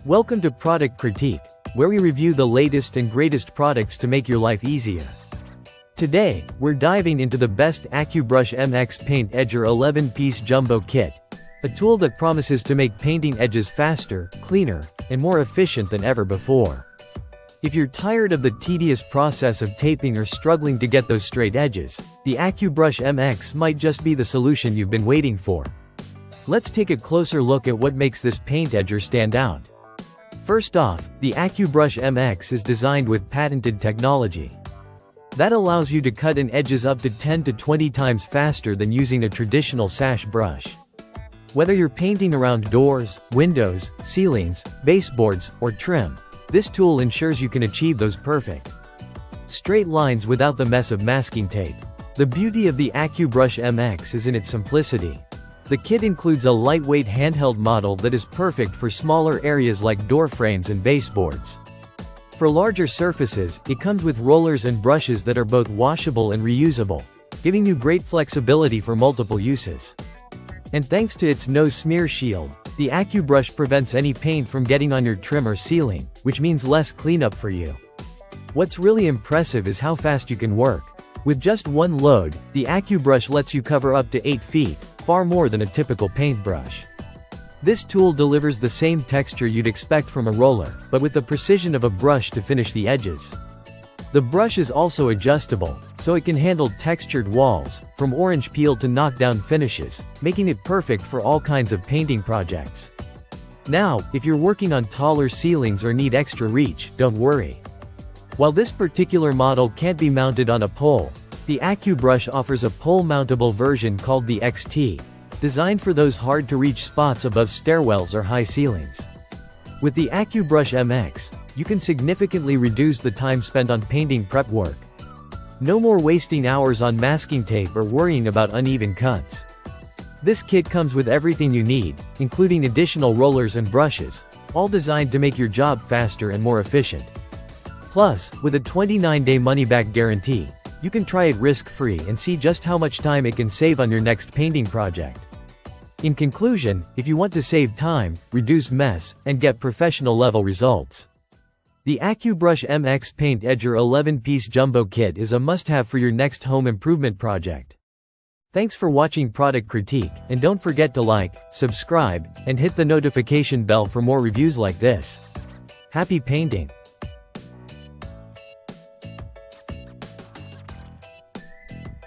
Welcome to Product Critique, where we review the latest and greatest products to make your life easier. Today, we're diving into the best Accubrush MX Paint Edger 11-piece Jumbo Kit, a tool that promises to make painting edges faster, cleaner, and more efficient than ever before. If you're tired of the tedious process of taping or struggling to get those straight edges, the Accubrush MX might just be the solution you've been waiting for. Let's take a closer look at what makes this paint edger stand out. First off, the Accubrush MX is designed with patented technology. That allows you to cut in edges up to 10 to 20 times faster than using a traditional sash brush. Whether you're painting around doors, windows, ceilings, baseboards, or trim, this tool ensures you can achieve those perfect straight lines without the mess of masking tape. The beauty of the Accubrush MX is in its simplicity. The kit includes a lightweight handheld model that is perfect for smaller areas like door frames and baseboards. For larger surfaces, it comes with rollers and brushes that are both washable and reusable, giving you great flexibility for multiple uses. And thanks to its no-smear shield, the Accubrush prevents any paint from getting on your trim or ceiling, which means less cleanup for you. What's really impressive is how fast you can work. With just one load, the Accubrush lets you cover up to 8 feet, far more than a typical paintbrush. This tool delivers the same texture you'd expect from a roller, but with the precision of a brush to finish the edges. The brush is also adjustable, so it can handle textured walls, from orange peel to knockdown finishes, making it perfect for all kinds of painting projects. Now, if you're working on taller ceilings or need extra reach, don't worry. While this particular model can't be mounted on a pole, the Accubrush offers a pole-mountable version called the XT, designed for those hard-to-reach spots above stairwells or high ceilings. With the Accubrush MX, you can significantly reduce the time spent on painting prep work. No more wasting hours on masking tape or worrying about uneven cuts. This kit comes with everything you need, including additional rollers and brushes, all designed to make your job faster and more efficient. Plus, with a 29-day money-back guarantee, you can try it risk-free and see just how much time it can save on your next painting project. In conclusion, if you want to save time, reduce mess, and get professional-level results, the Accubrush MX Paint Edger 11-piece Jumbo Kit is a must-have for your next home improvement project. Thanks for watching Product Critique, and don't forget to like, subscribe, and hit the notification bell for more reviews like this. Happy painting!